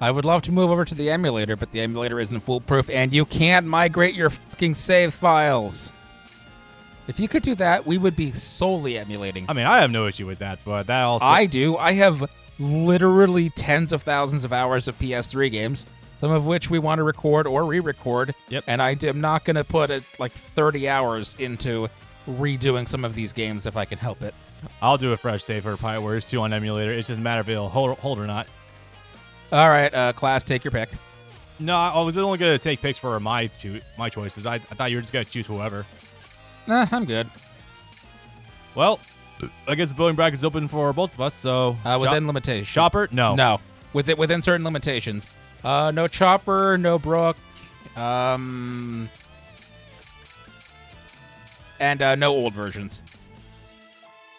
I would love to move over to the emulator, but the emulator isn't foolproof, and you can't migrate your fucking save files. If you could do that, we would be solely emulating. I mean, I have no issue with that, but that also... I do. I have literally tens of thousands of hours of PS3 games, some of which we want to record or re-record. Yep. And I am not going to put like 30 hours into redoing some of these games if I can help it. I'll do a fresh save for Pirate Warriors 2 on emulator. It's just a matter if it'll hold or not. All right, class, take your pick. No, I was only going to take picks for my choices. I thought you were just going to choose whoever. Nah, I'm good. Well, I guess the voting bracket's open for both of us, so... Within limitations. Chopper? No. No. Within certain limitations. No Chopper, no Brook, and no old versions.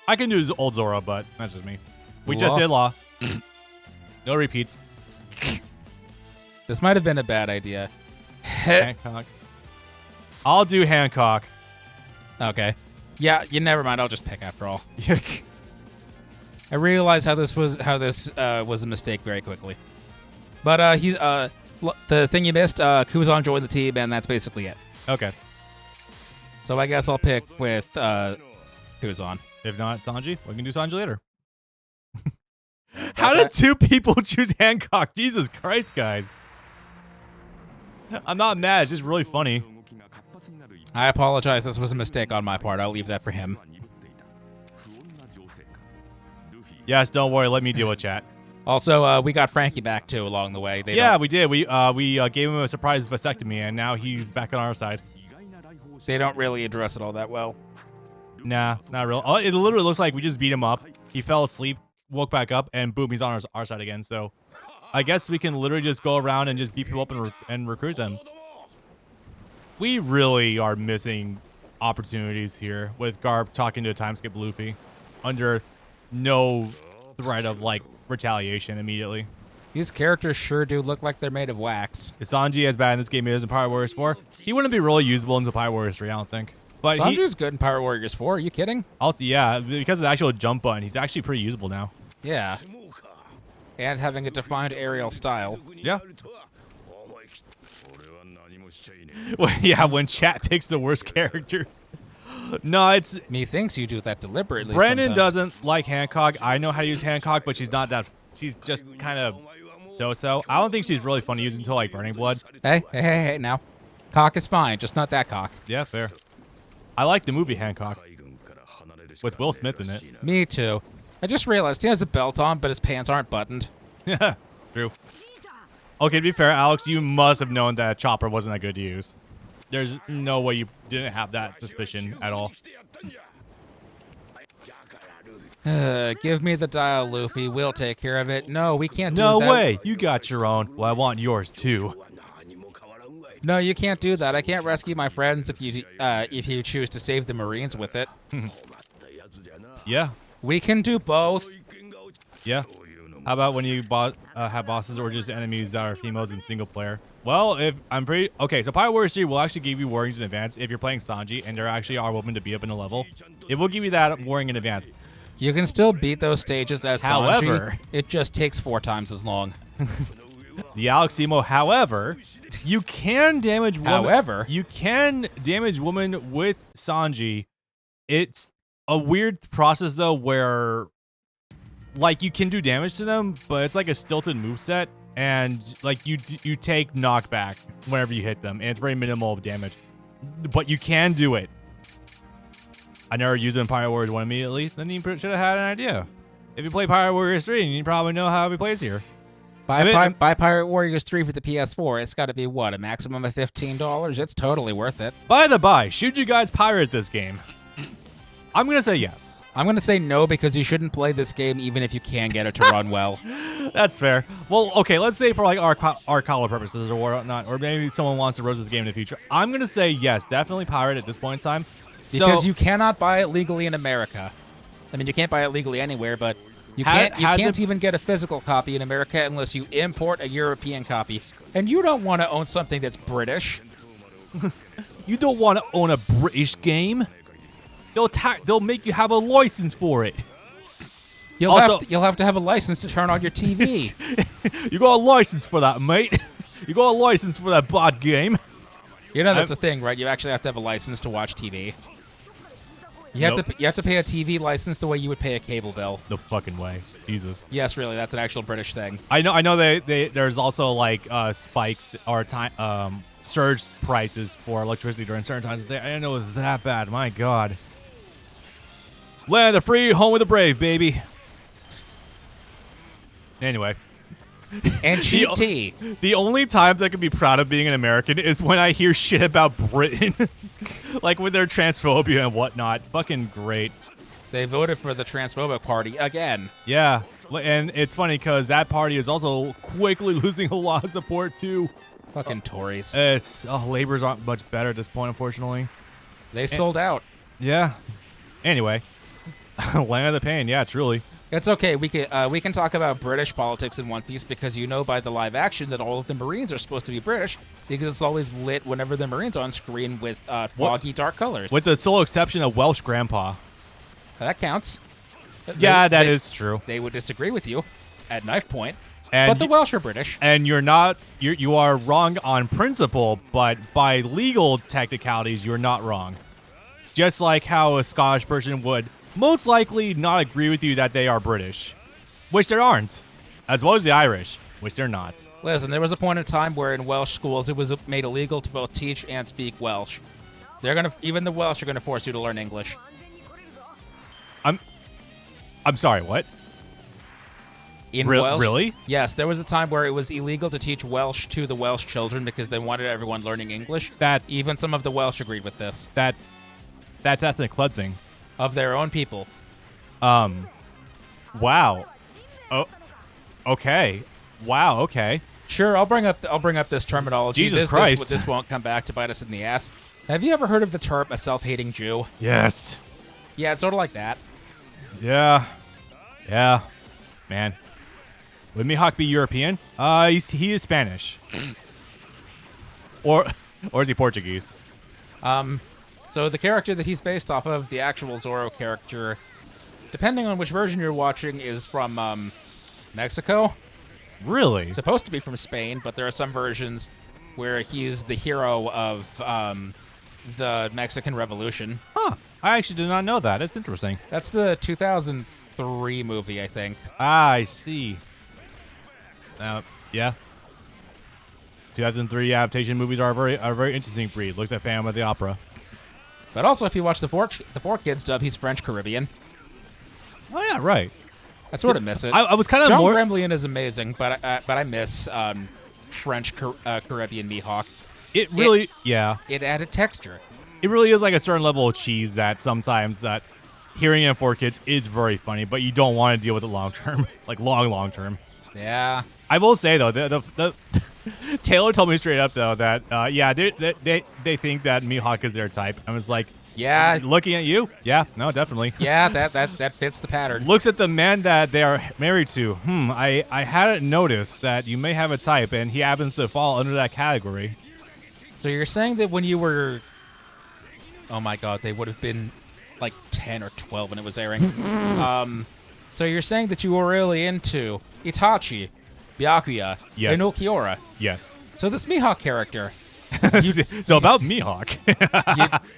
I can do old Zora, but that's just me. We just did Law. No repeats. This might have been a bad idea. Hancock. I'll do Hancock. Okay. Yeah, never mind. I'll just pick after all. I realized how this was a mistake very quickly. But the thing you missed, Kuzan joined the team, and that's basically it. Okay. So I guess I'll pick with Kuzan. If not, Sanji. We can do Sanji later. How did two people choose Hancock? Jesus Christ, guys. I'm not mad. It's just really funny. I apologize. This was a mistake on my part. I'll leave that for him. Yes, don't worry. Let me deal with chat. Also, we got Frankie back, too, along the way. We did. We gave him a surprise vasectomy, and now he's back on our side. They don't really address it all that well. Nah, not real. Oh, it literally looks like we just beat him up. He fell asleep, woke back up, and boom, he's on our side again. So I guess we can literally just go around and just beat people up and recruit them. We really are missing opportunities here with Garp talking to time skip Luffy under no threat of, like, retaliation immediately. These characters sure do look like they're made of wax. Is Sanji as bad in this game as in Pirate Warriors 4? He wouldn't be really usable into Pirate Warriors 3, I don't think. But Sanji's good in Pirate Warriors 4. Are you kidding? Also, yeah, because of the actual jump button, he's actually pretty usable now. Yeah. And having a defined aerial style. Yeah. Well, yeah, when chat picks the worst characters. No, it's... Methinks you do that deliberately. Brandon doesn't like Hancock. I know how to use Hancock, but she's not that... She's just kind of so-so. I don't think she's really fun to use until, like, Burning Blood. Hey, now. Cock is fine, just not that cock. Yeah, fair. I like the movie Hancock. With Will Smith in it. Me too. I just realized he has a belt on, but his pants aren't buttoned. Yeah, true. Okay, to be fair, Alex, you must have known that Chopper wasn't that good to use. There's no way you didn't have that suspicion at all. Give me the dial, Luffy. We'll take care of it. No, we can't do that. that. No way. You got your own. Well, I want yours, too. No, you can't do that. I can't rescue my friends if you choose to save the Marines with it. Yeah. We can do both. Yeah. How about when you have bosses or just enemies that are females in single player? Well, if I'm pretty... Okay, so Pirate Warriors 3 will actually give you warnings in advance if you're playing Sanji and there actually are women to beat up in a level. It will give you that warning in advance. You can still beat those stages as Sanji. However... It just takes 4 times as long. The Alex Emo, however, you can damage women. You can damage women with Sanji. It's a weird process, though, where... Like, you can do damage to them, but it's like a stilted moveset, and like you take knockback whenever you hit them, and it's very minimal of damage. But you can do it. I never used it in Pirate Warriors 1 immediately, then you should have had an idea. If you play Pirate Warriors 3, you probably know how it plays here. Buy Pirate Warriors 3 for the PS4. It's got to be, what, a maximum of $15? It's totally worth it. By the by, should you guys pirate this game? I'm going to say yes. I'm going to say no because you shouldn't play this game even if you can get it to run well. That's fair. Well, okay, let's say for like our color purposes or whatnot, or maybe someone wants to rose this game in the future. I'm going to say yes, definitely pirate at this point in time. Because you cannot buy it legally in America. I mean, you can't buy it legally anywhere, but you can't even get a physical copy in America unless you import a European copy. And you don't want to own something that's British. You don't want to own a British game. They'll make you have a license for it. You'll have to have a license to turn on your TV. You got a license for that, mate. You got a license for that bot game. You know that's a thing, right? You actually have to have a license to watch TV. You have to pay a TV license the way you would pay a cable bill. No fucking way. Jesus. Yes, really, that's an actual British thing. I know there's also like spikes or time surge prices for electricity during certain times of the day. I didn't know it was that bad. My God. Land of the free, home of the brave, baby. Anyway. And cheap tea. The only times I can be proud of being an American is when I hear shit about Britain. Like with their transphobia and whatnot. Fucking great. They voted for the transphobic party again. Yeah. And it's funny because that party is also quickly losing a lot of support too. Fucking Tories. Labor's aren't much better at this point, unfortunately. They sold out. Yeah. Anyway. Land of the Pain. Yeah, truly. It's okay. We can talk about British politics in One Piece because you know by the live action that all of the Marines are supposed to be British because it's always lit whenever the Marines are on screen with foggy dark colors. With the sole exception of Welsh Grandpa. That counts. Yeah, that is true. They would disagree with you at knife point, but the Welsh are British. And you are wrong on principle, but by legal technicalities, you're not wrong. Just like how a Scottish person would most likely not agree with you that they are British, which they aren't, as well as the Irish, which they're not. Listen, there was a point in time where in Welsh schools it was made illegal to both teach and speak Welsh. Even the Welsh are gonna force you to learn English. I'm sorry, what? In Welsh? Really? Yes, there was a time where it was illegal to teach Welsh to the Welsh children because they wanted everyone learning English. Even some of the Welsh agreed with this. That's ethnic cleansing. Of their own people. Wow. Oh, okay. Wow, okay. Sure, I'll bring up this terminology. Jesus Christ. This won't come back to bite us in the ass. Have you ever heard of the term a self-hating Jew? Yes. Yeah, it's sort of like that. Yeah. Yeah. Man. Would Mihawk be European? He is Spanish. or is he Portuguese? So the character that he's based off of, the actual Zoro character, depending on which version you're watching, is from Mexico. Really? It's supposed to be from Spain, but there are some versions where he's the hero of the Mexican Revolution. Huh. I actually did not know that. That's interesting. That's the 2003 movie, I think. I see. Yeah. 2003 adaptation movies are a very interesting breed. Looks like Phantom of the Opera. But also, if you watch the Four Kids dub, he's French Caribbean. Oh yeah, right. I sort of miss it. I was kind of John more. Gremlin is amazing, but I miss French Caribbean Mihawk. It really, yeah. It added texture. It really is like a certain level of cheese that sometimes that hearing it in 4Kids is very funny, but you don't want to deal with it long term, like long term. Yeah. I will say though, the Taylor told me straight up though that they think that Mihawk is their type. I was like, yeah, looking at you, yeah, no, definitely. Yeah, that fits the pattern. Looks at the man that they are married to. I hadn't noticed that you may have a type, and he happens to fall under that category. So you're saying that when you were, oh my God, they would have been like 10 or 12 when it was airing. So you're saying that you were really into Itachi, Byakuya, yes, and Ulquiorra. Yes. So this Mihawk character. So about Mihawk.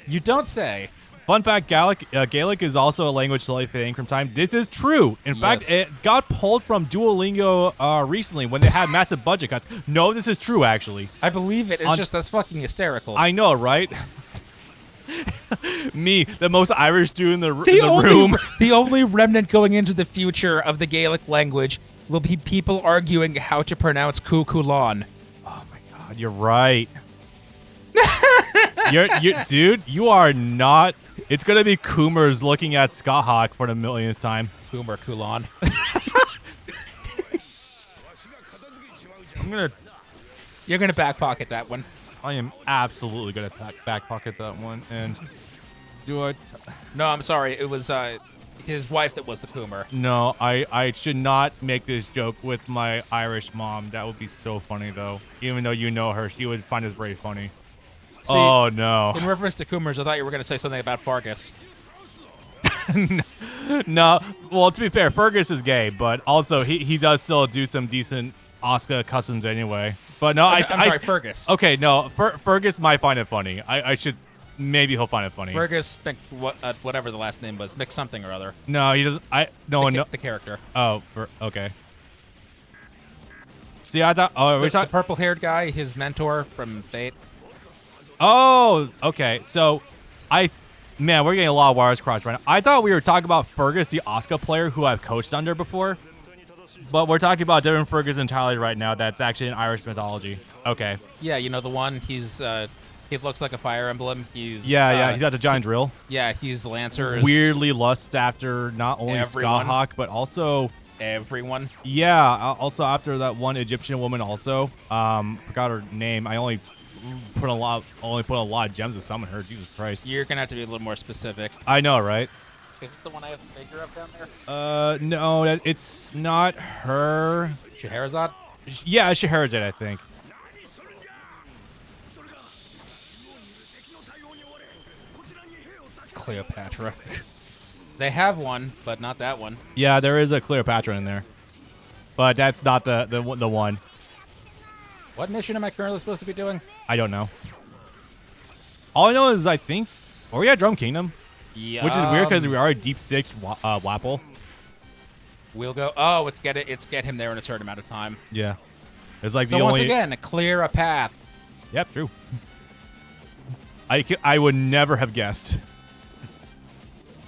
you don't say. Fun fact, Gaelic is also a language slowly fading from time. This is true. In fact, it got pulled from Duolingo recently when they had massive budget cuts. No, this is true, actually. I believe it. It's just that's fucking hysterical. I know, right? Me, the most Irish dude in the room. The only remnant going into the future of the Gaelic language will be people arguing how to pronounce Kukulon. Oh my God, you're right. Dude, you are not. It's gonna be Coomers looking at Skahawk for the millionth time. Coomer Kulon. You're gonna back pocket that one. I am absolutely gonna back pocket that one and do it. No, I'm sorry. It was his wife that was the Coomer. No, I should not make this joke with my Irish mom. That would be so funny though. Even though you know her, she would find this very funny. See, oh no! In reference to Coomers, I thought you were going to say something about Fargus. No, well, to be fair, Fergus is gay, but also he does still do some decent Asuka customs anyway. But no, I'm sorry, Fergus. Okay, no, Fergus might find it funny. I should, maybe he'll find it funny. Fergus, whatever the last name was, Mick something or other. No, he doesn't. The character. Oh, okay. See, I thought. Oh, we're talking the purple-haired guy, his mentor from Fate. Oh, okay. So, man, we're getting a lot of wires crossed right now. I thought we were talking about Fergus, the Asuka player who I've coached under before, but we're talking about a different Fergus entirely right now. That's actually in Irish mythology. Okay. Yeah, you know the one. He looks like a fire emblem. He's He's got the giant drill. Yeah, he's Lancer. Weirdly lust after not only Skyhawk but also everyone. Yeah, also after that one Egyptian woman. Also, forgot her name. I only put a lot of gems to summon her. Jesus Christ. You're gonna have to be a little more specific. I know, right? Is it the one I have the figure of down there? No, it's not her. Scheherazade? Yeah, it's Scheherazade, I think. Cleopatra. They have one, but not that one. Yeah, there is a Cleopatra in there, but that's not the one. What mission am I currently supposed to be doing? I don't know. All I know is I think we at Drum Kingdom. Yeah. Which is weird because we are a Deep 6 Wapple. We'll go. Oh, it's get him there in a certain amount of time. Yeah. It's like so the once only. again, clear a path. Yep, true. I would never have guessed.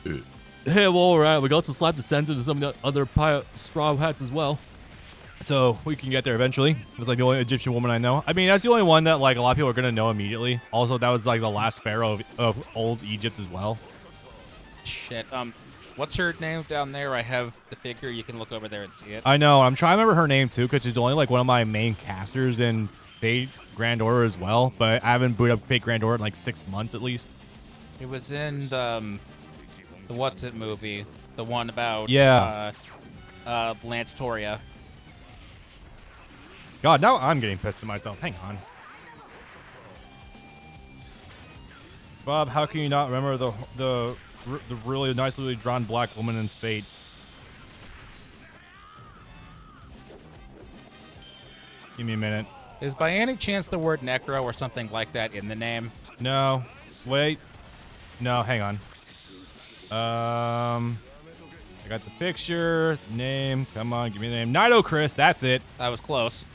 Hey, well, all right. We got to slap the sense into some of the other straw hats as well. So we can get there eventually. It's like the only Egyptian woman I know. I mean, that's the only one that like a lot of people are gonna know immediately. Also, that was like the last pharaoh of old Egypt as well. Shit. What's her name down there? I have the figure. You can look over there and see it. I know. I'm trying to remember her name too, because she's only like one of my main casters in Fate Grand Order as well. But I haven't booted up Fate Grand Order in like 6 months at least. It was in the What's It movie, the one about Lance Toria. God, now I'm getting pissed at myself. Hang on. Bob, how can you not remember the really nicely drawn black woman in Fate? Give me a minute. Is by any chance the word necro or something like that in the name? No. Wait. No, hang on. I got the picture, name. Come on, give me the name. Nido Chris, that's it. That was close.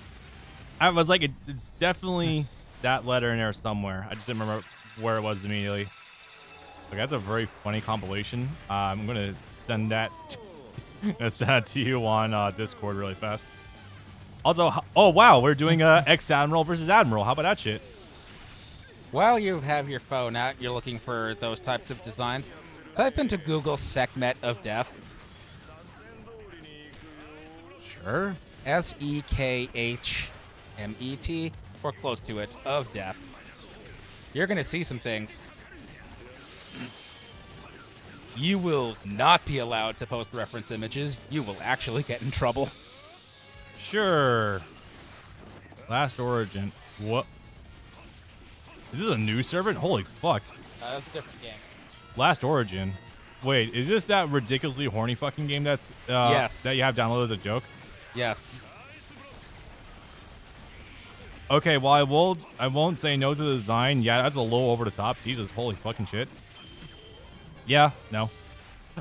I was like, it's definitely that letter in there somewhere. I just didn't remember where it was immediately. Like, that's a very funny compilation. I'm gonna send that to you on Discord really fast. Also, oh wow, we're doing ex-admiral versus admiral. How about that shit? While you have your phone out, you're looking for those types of designs. Type into Google Sekhmet of Death. Sure. SEKHMET, or close to it, of Death. You're gonna see some things. You will not be allowed to post reference images. You will actually get in trouble. Sure. Last Origin. What? Is this a new servant? Holy fuck. That's a different game. Last Origin. Wait, is this that ridiculously horny fucking game that's yes. that you have downloaded as a joke? Yes. Okay, well I won't say no to the design. Yeah, that's a little over the top. Jesus, holy fucking shit. Yeah, no.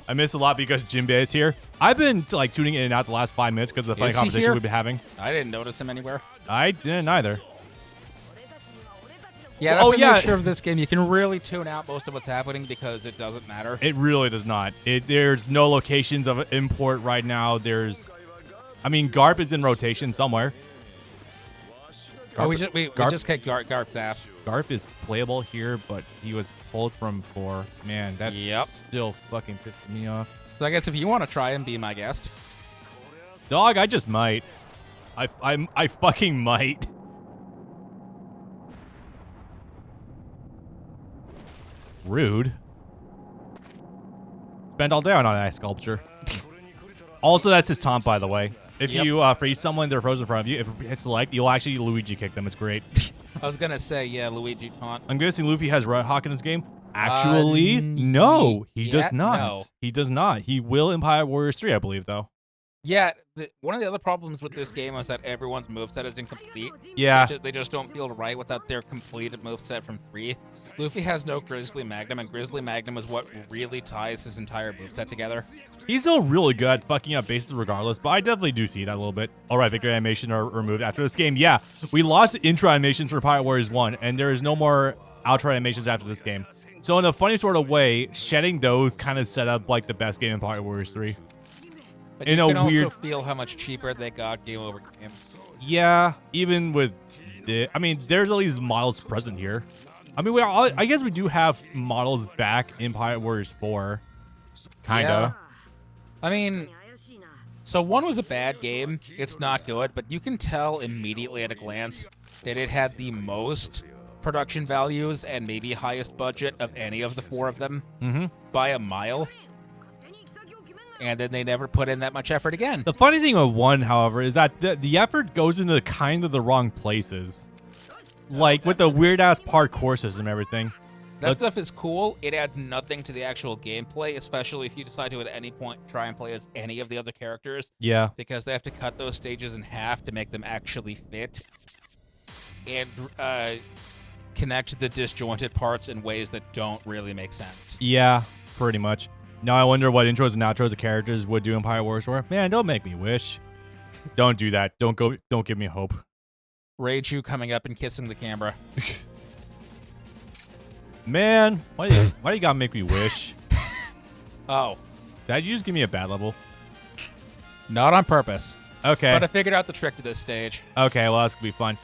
I missed a lot because Jinbei is here. I've been like tuning in and out the last 5 minutes because of the funny conversation we've been having. I didn't notice him anywhere. I didn't either. Yeah, that's the nature of this game. You can really tune out most of what's happening because it doesn't matter. It really does not. There's no locations of import right now. I mean, Garp is in rotation somewhere. We just kicked Garp's ass. Garp is playable here, but he was pulled from 4. Man, that's still fucking pissing me off. So I guess if you want to try and be my guest. Dog, I just might. I fucking might. Rude. Spend all day on that sculpture. Also, that's his taunt, by the way. If you freeze someone, they're frozen in front of you. If it hits select, you'll actually Luigi kick them. It's great. I was gonna say, yeah, Luigi taunt. I'm guessing Luffy has Red Hawk in his game. Actually, no, he does yeah, not. no. He does not. He will in Pirate Warriors 3, I believe, though. Yeah, one of the other problems with this game is that everyone's moveset is incomplete. Yeah. They just don't feel right without their completed moveset from 3. Luffy has no Grizzly Magnum, and Grizzly Magnum is what really ties his entire moveset together. He's still really good at fucking up bases regardless, but I definitely do see that a little bit. All right, victory animation are removed after this game. Yeah, we lost intro animations for Pirate Warriors 1, and there is no more outro animations after this game. So in a funny sort of way, shedding those kind of set up like the best game in Pirate Warriors 3. But In you a can also weird- feel how much cheaper they got game over game. Yeah, even with I mean, there's at least models present here. I mean, I guess we do have models back in Pirate Warriors 4. Kinda. I mean, so 1 was a bad game. It's not good, but you can tell immediately at a glance that it had the most production values and maybe highest budget of any of the 4 of them by a mile. And then they never put in that much effort again. The funny thing with 1, however, is that the effort goes into kind of the wrong places. Like with the weird-ass parkour system and everything. That stuff is cool. It adds nothing to the actual gameplay, especially if you decide to at any point try and play as any of the other characters. Yeah. Because they have to cut those stages in half to make them actually fit. And connect the disjointed parts in ways that don't really make sense. Yeah, pretty much. Now I wonder what intros and outros of characters would do in Pirate Warriors 4. Man, don't make me wish. Don't do that. Don't give me hope. Reiju coming up and kissing the camera. Man, why do you gotta make me wish? Oh. Did you just give me a bad level? Not on purpose. Okay. But I figured out the trick to this stage. Okay, well, that's gonna be fun.